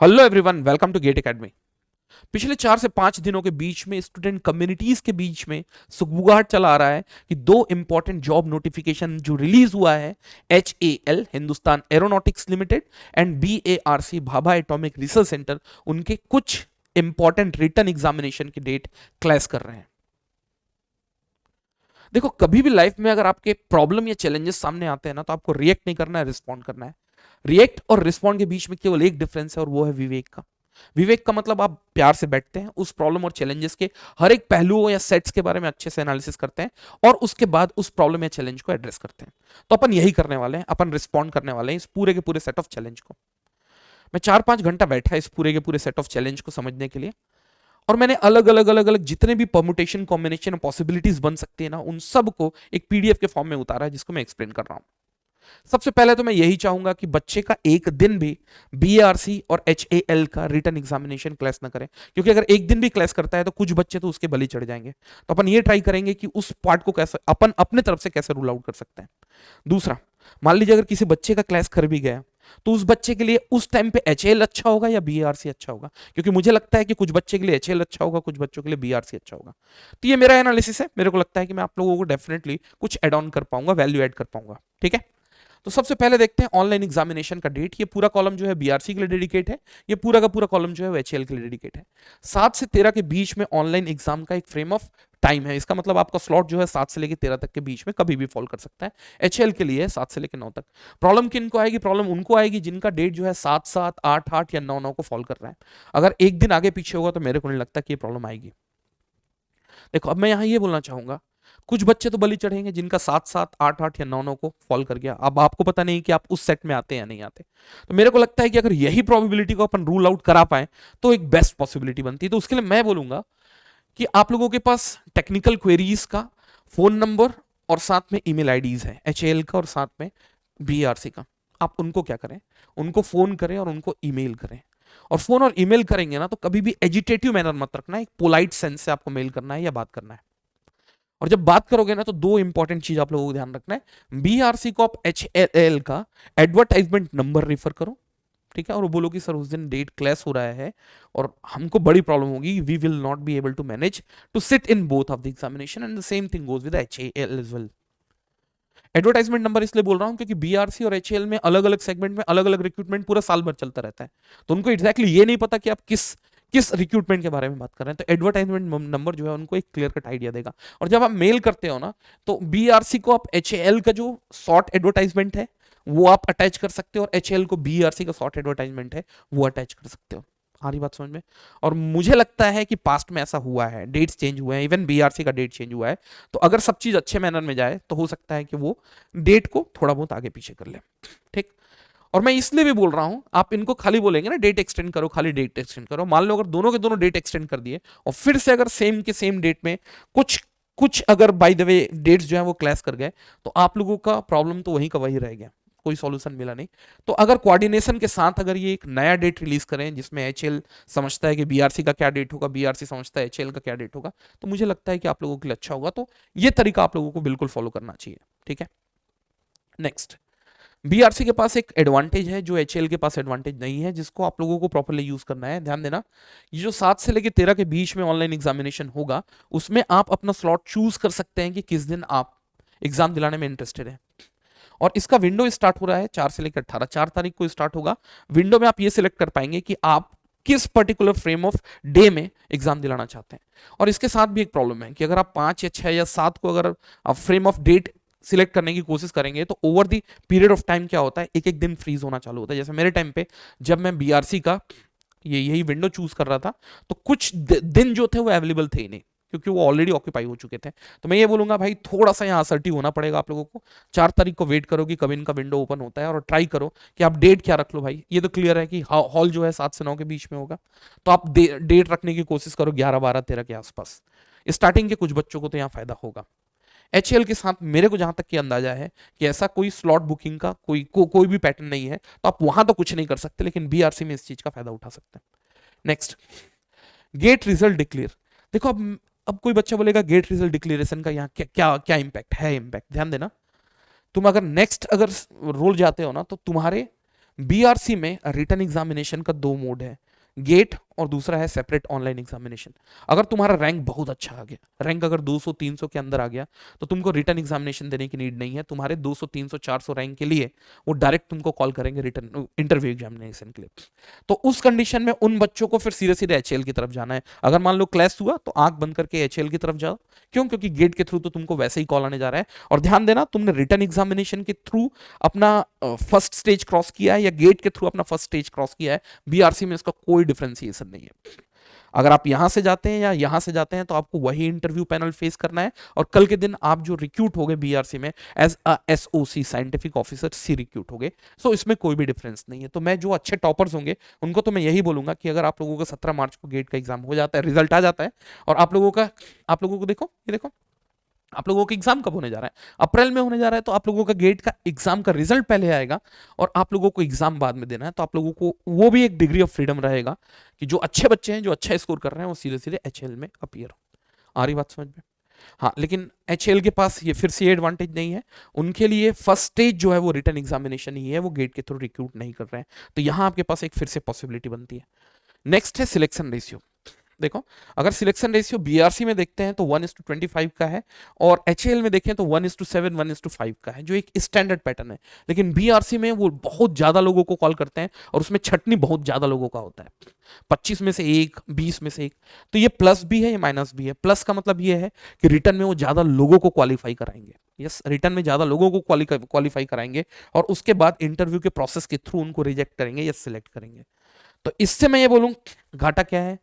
Hello everyone, welcome to GATE academy. पिछले 4 से 5 दिनों के बीच में स्टूडेंट कम्युनिटीज के बीच में सुगबुगाहट चला आ रहा है कि दो इंपॉर्टेंट जॉब नोटिफिकेशन जो रिलीज हुआ है, HAL Hindustan aeronautics limited and BARC Bhabha atomic research centre, उनके कुछ इंपॉर्टेंट रिटन एग्जामिनेशन की डेट क्लैश कर रहे हैं। देखो, कभी भी लाइफ में अगर आपके प्रॉब्लम या चैलेंजेस सामने आते हैं ना, तो आपको रिएक्ट नहीं करना है, रिस्पॉन्ड करना है। रिएक्ट और रिस्पॉन्ड के बीच में केवल एक डिफरेंस है और वो है विवेक का। विवेक का मतलब आप प्यार से बैठते हैं, उस प्रॉब्लम और चैलेंजेस के हर एक पहलुओं या सेट्स के बारे में अच्छे से एनालिसिस करते हैं और उसके बाद उस प्रॉब्लम या चैलेंज को एड्रेस करते हैं। तो अपन यही करने वाले हैं, अपन रिस्पॉन्ड करने वाले हैं इस पूरे के पूरे सेट ऑफ चैलेंज को। मैं 4-5 घंटा बैठा इस पूरे के पूरे सेट ऑफ चैलेंज को समझने के लिए, और मैंने अलग अलग जितने भी परमुटेशन कॉम्बिनेशन पॉसिबिलिटीज बन सकती है ना, उन सब को एक PDF के फॉर्म में उतारा है, जिसको मैं एक्सप्लेन कर रहा हूं। सबसे पहले तो मैं यही चाहूंगा कि बच्चे का एक दिन भी BARC और HAL का रिटन एग्जामिनेशन क्लास ना करें, क्योंकि अगर एक दिन भी क्लास करता है तो कुछ बच्चे तो उसके बलि चढ़ जाएंगे। तो अपन ये ट्राई करेंगे कि उस पार्ट को कैसे अपन अपने तरफ से कैसे रूल आउट कर सकते हैं। दूसरा, मान लीजिए अगर किसी बच्चे का क्लास कर भी गया, तो उस बच्चे के लिए उस टाइम पे HAL अच्छा होगा या BARC अच्छा होगा, क्योंकि मुझे लगता है कि कुछ बच्चे के लिए HAL अच्छा होगा, कुछ बच्चों के लिए BARC अच्छा होगा। तो ये मेरा एनालिसिस है, मेरे को लगता है कि मैं आप लोगों को डेफिनेटली कुछ एड ऑन कर पाऊंगा, वैल्यू ऐड कर पाऊंगा। ठीक है, तो सबसे पहले देखते हैं ऑनलाइन एग्जामिनेशन का डेट। ये पूरा कॉलम जो है BRC के लिए डेडिकेट है, ये पूरा का पूरा कॉलम जो है HAL के लिए डेडिकेट है। 7 से 13 के बीच में ऑनलाइन एग्जाम का एक फ्रेम ऑफ टाइम है। इसका मतलब आपका स्लॉट जो है 7 से लेकर 13 तक के बीच में कभी भी फॉल कर सकता है। HAL के लिए है 7 से लेकर 9 तक। प्रॉब्लम किन को आएगी? प्रॉब्लम उनको आएगी जिनका डेट जो है 7-7, 8-8 या 9-9 को फॉल कर रहा है। अगर एक दिन आगे पीछे होगा तो मेरे को नहीं लगता कि ये प्रॉब्लम आएगी। देखो, अब मैं यहां ये बोलना चाहूंगा, कुछ बच्चे तो बलि चढ़ेंगे जिनका 7-7, 8-8 या 9-9 को फॉल कर गया। अब आपको पता नहीं कि आप उस सेट में आते हैं या नहीं आते। तो मेरे को लगता है कि अगर यही प्रोबेबिलिटी को अपन रूल आउट करा पाए तो एक बेस्ट पॉसिबिलिटी बनती है। तो उसके लिए मैं बोलूंगा कि आप लोगों के पास टेक्निकल क्वेरीज का फोन नंबर और साथ में ईमेल आईडीज है, HAL का और साथ में BRC का। आप उनको क्या करें, उनको फोन करें और उनको ईमेल करें। और फोन और ईमेल करेंगे ना, तो कभी भी एजिटेटिव मैनर मत रखना, एक पोलाइट सेंस से आपको मेल करना है या बात करना है। और जब बात करोगे ना, तो दो इंपॉर्टेंट चीज आप लोगों को ध्यान रखना है। BRC को आप HAL का एडवर्टाइजमेंट नंबर रेफर करो, ठीक है, और वो बोलो कि सर उस दिन डेट क्लैश हो रहा है और हमको बड़ी प्रॉब्लम होगी, we will not be able to manage to sit in both of the examination and the same thing goes with HAL as well. Advertisement number इसलिए बोल रहा हूं क्योंकि BRC और HAL में अलग अलग सेगमेंट में अलग अलग रिक्रूटमेंट पूरा साल भर चलता रहता है, तो उनको एग्जैक्टली ये नहीं पता कि आप किस किस रिक्रूटमेंट के बारे में बात कर रहे हैं। तो एडवर्टाइजमेंट नंबर जो है उनको एक क्लियर कट आइडिया देगा। और जब आप मेल करते हो ना, तो BRC को आप HAL का जो शॉर्ट एडवर्टाइजमेंट है वो आप अटैच कर सकते हो, और HAL को BRC का शॉर्ट एडवर्टाइजमेंट है वो अटैच कर सकते हो। आ रही बात समझ में? और मुझे लगता है कि पास्ट में ऐसा हुआ है, डेट्स चेंज हुए हैं, इवन BRC का डेट चेंज हुआ है। तो अगर सब चीज अच्छे मैनर में जाए तो हो सकता है कि वो डेट को थोड़ा बहुत आगे पीछे कर ले। ठीक। और मैं इसलिए भी बोल रहा हूं, आप इनको खाली बोलेंगे ना डेट एक्सटेंड करो, खाली डेट एक्सटेंड करो, मान लो अगर दोनों के दोनों डेट एक्सटेंड कर दिए और फिर से अगर सेम के सेम डेट में कुछ कुछ अगर बाय द वे डेट्स जो है वो क्लैश कर गए, तो आप लोगों का प्रॉब्लम तो वहीं का वही रह गया, कोई सॉल्यूशन मिला नहीं। तो अगर कोऑर्डिनेशन के साथ अगर ये एक नया डेट रिलीज करें जिसमें HAL समझता है कि BRC का क्या डेट होगा, BRC समझता है HAL का क्या डेट होगा, तो मुझे लगता है कि आप लोगों के लिए अच्छा होगा। तो ये तरीका आप लोगों को बिल्कुल फॉलो करना चाहिए। ठीक है, नेक्स्ट, BRC के पास एक एडवांटेज है जो HAL के पास एडवांटेज नहीं है, जिसको आप लोगों को प्रॉपर्ली यूज करना है। ध्यान देना, ये जो 7 से लेकर 13 के बीच में ऑनलाइन एग्जामिनेशन होगा, उसमें आप अपना स्लॉट चूज कर सकते हैं कि किस दिन आप एग्जाम दिलाने में इंटरेस्टेड है। और इसका विंडो स्टार्ट हो रहा है 4 से लेकर 18, 4 तारीख को स्टार्ट होगा। विंडो में आप ये सिलेक्ट कर पाएंगे कि आप किस पर्टिकुलर फ्रेम ऑफ डे में एग्जाम दिलाना चाहते हैं। और इसके साथ भी एक प्रॉब्लम है कि अगर आप 5 या 6 या 7 को अगर आप फ्रेम ऑफ डेट सिलेक्ट करने की कोशिश करेंगे, तो over the period of time क्या होता है, एक एक दिन फ्रीज होना चालू होता है। जैसे मेरे टाइम पे जब मैं BRC का यही विंडो चूज कर रहा था, तो कुछ दिन जो थे वो अवेलेबल थे ही नहीं, क्योंकि वो ऑलरेडी ऑक्यूपाई हो चुके थे। तो मैं ये बोलूंगा भाई, थोड़ा सा यहाँ असर्टिव होना पड़ेगा आप लोगों को। 4 तारीख को वेट करो कि कब इनका विंडो ओपन होता है, और ट्राई करो कि आप डेट क्या रख लो भाई। ये तो क्लियर है कि हॉल जो है 7 से 9 के बीच में होगा, तो आप डेट रखने की कोशिश करो 11, 12, 13 के आसपास। स्टार्टिंग के कुछ बच्चों को तो यहाँ फायदा होगा। HAL के साथ मेरे को जहां तक की अंदाजा है कि ऐसा कोई स्लॉट बुकिंग का कोई भी पैटर्न नहीं है, तो आप वहां तो कुछ नहीं कर सकते, लेकिन BRC में इस चीज का फायदा उठा सकते हैं। Next, get result declare. देखो, अब कोई बच्चा बोलेगा गेट रिजल्ट डिक्लेरेशन का यहाँ क्या क्या क्या इंपैक्ट है। इंपैक्ट ध्यान देना, तुम अगर नेक्स्ट अगर रोल जाते हो ना, तो तुम्हारे बीआरसी में रिटन एग्जामिनेशन का दो मोड है, गेट और दूसरा है सेपरेट ऑनलाइन एग्जामिनेशन। अगर तुम्हारा रैंक बहुत अच्छा आ गया, रैंक अगर 200-300 के अंदर आ गया, तो तुमको रिटन एग्जामिनेशन देने की नीड नहीं है। तुम्हारे 200-300-400 रैंक के लिए वो डायरेक्ट तुमको कॉल करेंगे रिटन इंटरव्यू एग्जामिनेशन के लिए। तो उस कंडीशन में उन बच्चों को फिर सीधे सीधे एचएएल की तरफ जाना है। अगर मान लो क्लैश हुआ तो आंख बंद करके एचएएल की तरफ जाओ। क्यों? क्योंकि गेट के थ्रू तो तुमको वैसे ही कॉल आने जा रहा है। और ध्यान देना, तुमने रिटन एग्जामिनेशन के थ्रू अपना फर्स्ट स्टेज क्रॉस किया है या गेट के थ्रू अपना फर्स्ट स्टेज क्रॉस किया है, बीआरसी में इसका कोई डिफरेंशिएशन नहीं है। अगर आप यहां से जाते हैं या यहां से जाते हैं तो आपको वही इंटरव्यू पैनल फेस करना है, और कल के दिन आप जो रिक्रूट हो गए बीआरसी में as a SOC scientific officer C recruit हो गए। सो इसमें कोई भी डिफरेंस नहीं है। तो मैं जो अच्छे टॉपर्स होंगे उनको तो मैं यही बोलूंगा कि अगर आप लोगों का 17 मार्च को गेट का एग्जाम हो जाता है, रिजल्ट आ जाता है, और आप लोगों को देखो, ये देखो, आप लोगों का एग्जाम कब होने जा रहा है? अप्रैल में होने जा रहा है। तो आप लोगों का गेट का एग्जाम का रिजल्ट पहले आएगा और आप लोगों को एग्जाम बाद में देना है। तो आप लोगों को वो भी एक डिग्री ऑफ फ्रीडम रहेगा कि जो अच्छे बच्चे हैं, जो अच्छा स्कोर कर रहे हैं, वो सीधे सीधे एचएएल में अपीयर हो। आ रही बात समझ में? हाँ, लेकिन एचएएल के पास ये फिर से एडवांटेज नहीं है। उनके लिए फर्स्ट स्टेज जो है वो रिटन एग्जामिनेशन ही है, वो गेट के थ्रू रिक्रूट नहीं कर रहे हैं। तो यहां आपके पास एक फिर से पॉसिबिलिटी बनती है। नेक्स्ट है सिलेक्शन रेशियो। देखो, अगर सिलेक्शन रेशियो बीआरसी में देखते हैं तो 1:25 का है, और एचएएल में देखें तो 1:7, 1:5 का है, जो एक स्टैंडर्ड पैटर्न है। लेकिन बीआरसी में वो बहुत ज्यादा लोगों को कॉल करते हैं और उसमें छटनी बहुत ज्यादा लोगों का होता है, 25 में से एक, 20 में से एक। तो ये प्लस भी है, ये माइनस भी है। प्लस का मतलब ये है कि रिटर्न में वो ज्यादा लोगों को क्वालिफाई कराएंगे। यस, रिटर्न में ज्यादा लोगों को क्वालिफाई कराएंगे और उसके बाद इंटरव्यू के प्रोसेस के थ्रू उनको रिजेक्ट करेंगे या सिलेक्ट करेंगे। तो इससे मैं ये बोलूं, घाटा क्या है?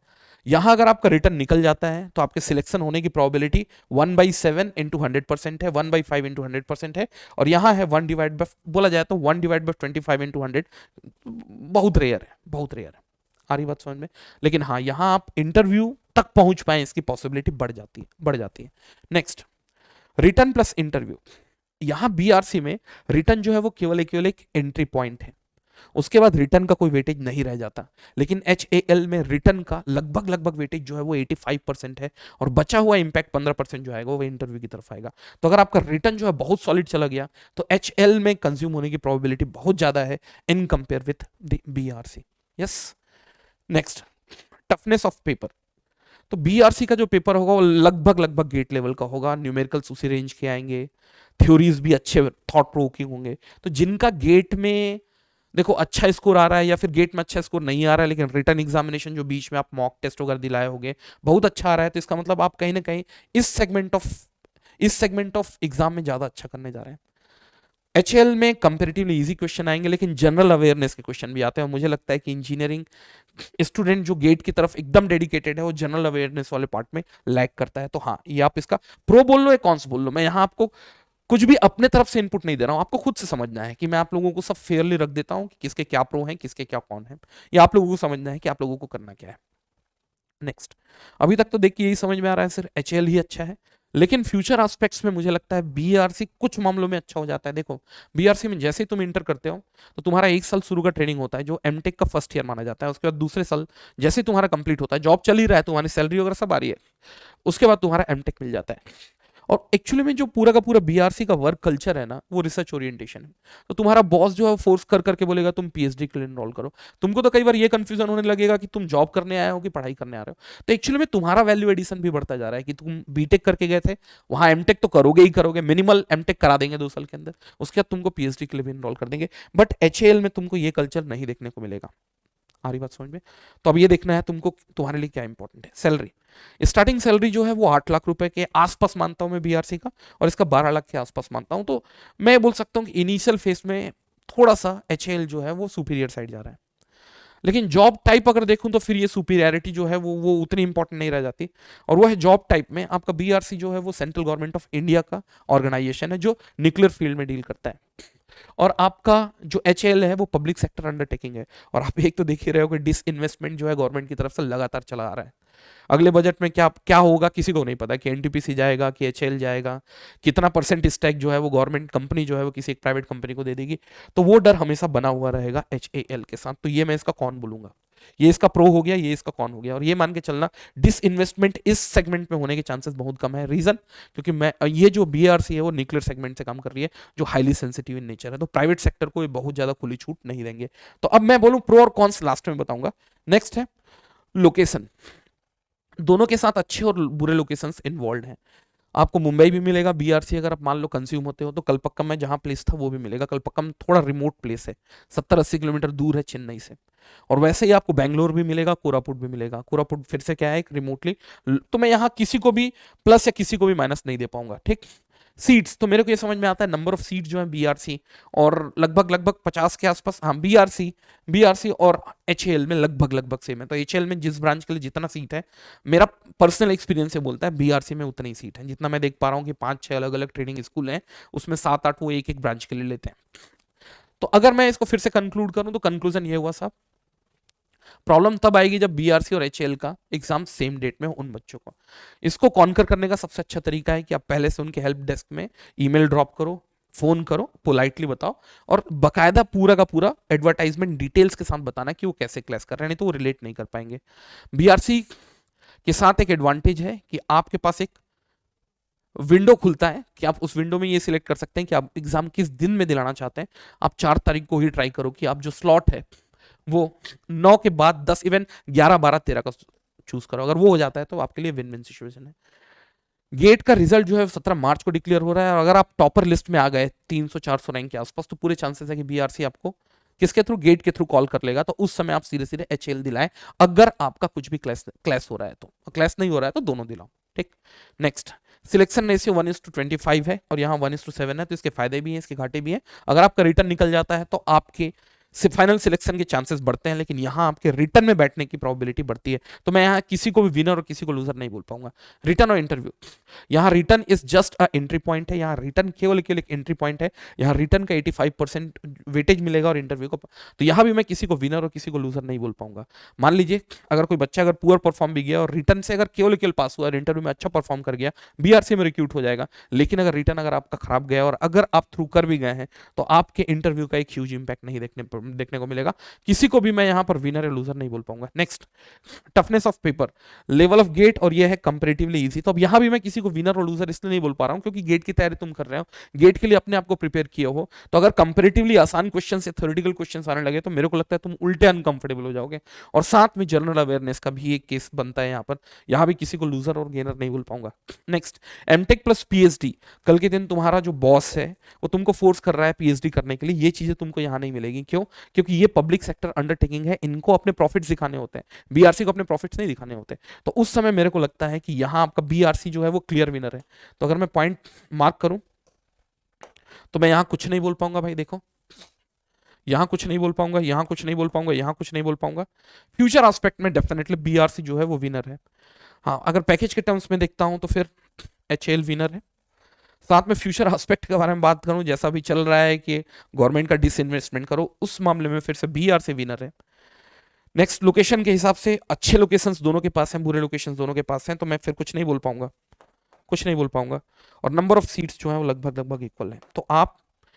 यहां अगर आपका रिटर्न निकल जाता है तो आपके सिलेक्शन होने की प्रोबेबिलिटी 1/7 इंटू 100% है, 1/5 इंटू 100% है। और यहां है 1 डिवाइड बाय, बोला जाए तो 1/25 इंटू 100, बहुत रेयर है, बहुत रेयर है। आ रही बात समझ में? लेकिन हाँ, यहां आप इंटरव्यू तक पहुंच पाए इसकी पॉसिबिलिटी बढ़ जाती है। Next, return plus interview. यहां बीआरसी में रिटर्न जो है वो केवल एक एंट्री पॉइंट है, उसके बाद रिटर्न का कोई वेटेज नहीं रह जाता। लेकिन एचएएल में रिटर्न का लगभग वेटेज जो है वो 85% है, और बचा हुआ इंपैक्ट 15% जो आएगा वो इंटरव्यू की तरफ आएगा। तो अगर आपका रिटर्न जो है बहुत सॉलिड चला गया तो एचएएल में कंज्यूम होने की प्रोबेबिलिटी बहुत ज्यादा है in compare with BRC. Yes. Next, toughness of paper. तो बीआरसी का जो पेपर होगा वो लगभग गेट लेवल का होगा, न्यूमेरिकल्स उसी रेंज के आएंगे, थ्योरीज भी अच्छे थॉट प्रोवोकिंग होंगे। तो जिनका गेट में देखो अच्छा स्कोर आ रहा है या फिर गेट में अच्छा स्कोर नहीं आ रहा है, लेकिन रिटर्न एग्जामिनेशन जो बीच में आप मॉक टेस्ट वगैरह दिलाए होंगे बहुत अच्छा आ रहा है, तो इसका मतलब आप कहीं ना कहीं इस सेगमेंट ऑफ एग्जाम में ज्यादा अच्छा करने जा रहे हैं। एचएल में कंपेरेटिवली इजी क्वेश्चन आएंगे, लेकिन जनरल अवेयरनेस के क्वेश्चन भी आते हैं, और मुझे लगता है कि इंजीनियरिंग स्टूडेंट जो गेट की तरफ एकदम डेडिकेटेड है वो जनरल अवेयरनेस वाले पार्ट में लैक करता है। तो हाँ, ये आप इसका प्रो बोल लो या कॉन्स बोल लो, मैं यहाँ आपको कुछ भी अपने तरफ से इनपुट नहीं दे रहा हूं। आपको खुद से समझना है कि मैं आप लोगों को सब फेयरली रख देता हूं कि किसके क्या प्रो हैं, किसके क्या कौन है। ये आप लोगों को समझना है कि आप लोगों को करना क्या है। नेक्स्ट, अभी तक तो देखिए यही समझ में आ रहा है, सिर्फ एचएएल ही अच्छा है, लेकिन फ्यूचर एस्पेक्ट्स में मुझे लगता है बीआरसी कुछ मामलों में अच्छा हो जाता है। देखो, बीआरसी में जैसे ही तुम इंटर करते हो तो तुम्हारा 1 साल शुरू का ट्रेनिंग होता है जो एमटेक का फर्स्ट ईयर माना जाता है। उसके बाद दूसरे साल जैसे ही तुम्हारा कंप्लीट होता है, जॉब चल ही रहा है, तुम्हारी सैलरी वगैरह सब आ रही है, उसके बाद तुम्हारा एमटेक मिल जाता है। और एक्चुअली में जो पूरा का पूरा बीआरसी का वर्क कल्चर है ना, वो रिसर्च ओरिएंटेशन है। तो तुम्हारा बॉस जो है फोर्स कर करके बोलेगा तुम पीएचडी के लिए एनरोल करो। तुमको तो कई बार ये कंफ्यूजन होने लगेगा कि तुम जॉब करने आए हो कि पढ़ाई करने आ रहे हो। तो एक्चुअली में तुम्हारा वैल्यू एडिशन भी बढ़ता जा रहा है कि तुम बीटेक करके गए थे, वहां एमटेक तो करोगे ही करोगे, मिनिमल एमटेक करा देंगे 2 साल के अंदर, उसके बाद तुमको पीएचडी के लिए भी एनरोल कर देंगे। बट एचएएल में तुमको ये कल्चर नहीं देखने को मिलेगा। आ रही बात समझ में? तो अब ये देखना है तुमको तुम्हारे लिए क्या इंपॉर्टेंट है। सैलरी, स्टार्टिंग सैलरी जो है वो 8 लाख रुपए के आसपास मानता हूं मैं बीआरसी का, और इसका 12 लाख के आसपास मानता हूं। तो मैं बोल सकता हूं कि इनिशियल फेज में थोड़ा सा एचएएल जो है वो सुपीरियर साइड जा रहा है। लेकिन जॉब टाइप अगर देखूं तो फिर ये सुपीरियरिटी जो है वो उतनी इंपॉर्टेंट नहीं रह जाती। और वो है जॉब टाइप में आपका बीआरसी जो है वो सेंट्रल गवर्नमेंट ऑफ इंडिया का ऑर्गेनाइजेशन है जो न्यूक्लियर फील्ड में डील करता है, और आपका जो एचएएल है वो पब्लिक सेक्टर अंडरटेकिंग है। और आप एक तो देख ही रहे हो कि डिस इन्वेस्टमेंट जो है गवर्नमेंट की तरफ से लगातार चला आ रहा है। अगले बजट में क्या क्या होगा किसी को नहीं पता, कि एनटीपीसी जाएगा कि एचएएल जाएगा, कितना परसेंट स्टैक जो है वो गवर्नमेंट कंपनी जो है वो किसी एक प्राइवेट कंपनी को दे देगी। तो वो डर हमेशा बना हुआ रहेगा एचएएल के साथ। तो ये मैं इसका कौन बोलूंगा। ये इसका प्रो हो गया, ये इसका कॉन हो गया। और ये मान के चलना डिस इन्वेस्टमेंट इस सेगमेंट में होने के चांसेस बहुत कम है। रीजन, क्योंकि मैं ये जो बीआरसी है वो न्यूक्लियर सेगमेंट से काम कर रही है जो हाईली सेंसिटिव इन नेचर है, तो प्राइवेट सेक्टर को ये बहुत ज्यादा खुली छूट नहीं देंगे। तो अब मैं बोलूं प्रो और कॉन्स लास्ट में बताऊंगा। नेक्स्ट है लोकेशन। दोनों के साथ अच्छे और बुरे लोकेशंस इन्वॉल्व हैं। आपको मुंबई भी मिलेगा बीआरसी, अगर आप मान लो कंज्यूम होते हो, तो कलपक्कम में जहां प्लेस था वो भी मिलेगा। कलपक्कम थोड़ा रिमोट प्लेस है, 70-80 किलोमीटर दूर है चेन्नई से। और वैसे ही आपको बैंगलोर भी मिलेगा, कोरापुट भी मिलेगा। कोरापुट फिर से क्या है, एक रिमोटली, तो मैं यहाँ किसी को भी प्लस या किसी को भी माइनस नहीं दे पाऊंगा, ठीक। सीट्स तो मेरे को ये समझ में आता है, नंबर ऑफ सीट जो है बीआरसी और लगभग लगभग 50 के आसपास, हाँ बीआरसी बीआरसी और एचएएल में लगभग लगभग सेम है। तो एचएएल में जिस ब्रांच के लिए जितना सीट है, मेरा पर्सनल एक्सपीरियंस से बोलता है बीआरसी में उतनी सीट है। जितना मैं देख पा रहा हूँ कि 5-6 अलग अलग ट्रेनिंग स्कूल हैं, उसमें 7-8 वो एक एक ब्रांच के लिए लेते हैं। तो अगर मैं इसको फिर से कंक्लूड करूं तो कंक्लूजन ये हुआ साहब, प्रॉब्लम तब आएगी जब बीआरसी और एचएएल का एग्जाम सेम डेट में हो उन बच्चों को। इसको कॉन्कर करने का सबसे अच्छा तरीका है कि आप पहले से उनके हेल्प डेस्क में ईमेल ड्रॉप करो, फोन करो, पोलाइटली बताओ, और बकायदा पूरा का पूरा एडवर्टाइजमेंट डिटेल्स के साथ बताना कि वो कैसे क्लास कर रहे हैं, नहीं तो वो रिलेट नहीं कर पाएंगे। बीआरसी के साथ एक एडवांटेज है कि आपके पास एक विंडो खुलता है कि आप उस विंडो में ये सिलेक्ट कर सकते हैं कि आप एग्जाम किस दिन में दिलाना चाहते हैं। आप 4 तारीख को ही ट्राई करो कि आप जो स्लॉट है वो 9 के बाद 10, इवन 11, 12, 13 का चूज करो। अगर वो हो जाता है तो आपके लिए विन विन सिचुएशन है। गेट का रिजल्ट जो है 17 मार्च को डिक्लेयर हो रहा है, और अगर आप टॉपर लिस्ट में आ गए 300-400 रैंक के आसपास, तो पूरे चांसेस है कि बीआरसी आपको किसके थ्रू, गेट के थ्रू कॉल कर लेगा। तो उस समय आप सीधे सीधे एचएल दिलाएं, अगर आपका कुछ भी क्लैश हो रहा है तो। क्लैश नहीं हो रहा है तो दोनों दिलाओ, ठीक। नेक्स्ट, सिलेक्शन रेशियो 1:25 है और यहाँ 1:7 है, तो इसके फायदे भी हैं, इसके घाटे भी हैं। अगर आपका रिटर्न निकल जाता है तो आपके फाइनल सिलेक्शन के चांसेस बढ़ते हैं, लेकिन यहाँ आपके रिटर्न में बैठने की प्रोबेबिलिटी बढ़ती है। तो मैं यहाँ किसी को भी विनर और किसी को लूजर नहीं बोल पाऊंगा। रिटर्न और इंटरव्यू, यहाँ return is just a entry point है, यहाँ रिटर्न केवल केवल एक एंट्री पॉइंट है। यहाँ रिटर्न का 85% वेटेज मिलेगा और इंटरव्यू को, तो यहाँ भी मैं किसी को विनर और किसी को लूजर नहीं बोल पाऊंगा। मान लीजिए अगर कोई बच्चा अगर पुअर परफॉर्म भी गया और रिटर्न से अगर केवल केवल पास हुआ और इंटरव्यू में अच्छा परफॉर्म कर गया, बीआरसी में रिक्रूट हो जाएगा। लेकिन अगर रिटर्न अगर आपका खराब गया और अगर आप थ्रू कर भी गए हैं, तो आपके इंटरव्यू का एक ह्यूज इंपैक्ट नहीं देखने को मिलेगा। किसी को भी मैं यहां पर विनर या लूजर नहीं बोल पाऊंगा। Next, toughness of paper, level of GATE, और ये है कंपैरेटिवली इजी। तो अब यहां भी मैं किसी को विनर और लूजर इसलिए नहीं बोल पा रहा हूं क्योंकि गेट की तैयारी तुम कर रहे हो, गेट के लिए अपने आप को प्रिपेयर किए हो, तो अगर कंपैरेटिवली आसान क्वेश्चन से थ्योरेटिकल क्वेश्चन आने लगे तो मेरे को लगता है तुम उल्टे अनकंफर्टेबल हो जाओगे। और साथ में जनरल अवेयरनेस का भी एक केस बनता है यहाँ पर, यहाँ भी किसी को लूजर और गेनर नहीं बोल पाऊंगा। नेक्स्ट, एमटेक प्लस पीएचडी, कल के दिन तुम्हारा जो बॉस है वो तुमको फोर्स कर रहा है पीएचडी करने के लिए, ये चीजें तुमको यहाँ नहीं मिलेगी। क्यों? क्योंकि ये पब्लिक सेक्टर अंडरटेकिंग है, इनको अपने प्रॉफिट्स दिखाने होते हैं, बीआरसी को अपने प्रॉफिट्स नहीं दिखाने होते। तो उस समय मेरे को लगता है कि यहाँ आपका बीआरसी जो है वो क्लियर विनर है। तो अगर मैं पॉइंट मार्क करूं तो मैं यहाँ कुछ नहीं बोल पाऊंगा भाई, देखो यहाँ कुछ नहीं बोल पाऊंगा, यहाँ कुछ नहीं बोल पाऊंगा, यहाँ कुछ नहीं बोल पाऊंगा। फ्यूचर एस्पेक्ट में डेफिनेटली बीआरसी जो है वो विनर है। हाँ, अगर पैकेज के टर्म्स में देखता हूं तो फिर एचएल विनर है। साथ में फ्यूचर एस्पेक्ट के बारे में बात करूं, जैसा भी चल रहा है कि गवर्नमेंट का डिसइन्वेस्टमेंट करो, उस मामले में फिर से बीआरसी विनर है। नेक्स्ट, लोकेशन के हिसाब से अच्छे लोकेशंस दोनों के पास हैं, बुरे लोकेशंस दोनों के पास हैं, तो मैं फिर कुछ नहीं बोल पाऊंगा, कुछ नहीं बोल पाऊंगा। और नंबर ऑफ सीट्स जो है वो लगभग लगभग इक्वल है। तो आप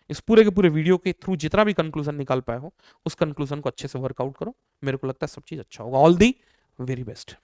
इस पूरे के पूरे वीडियो के थ्रू जितना भी कंक्लूजन निकाल पाए हो, उस कंक्लूजन को अच्छे से वर्कआउट करो। मेरे को लगता है सब चीज अच्छा होगा। All the very best.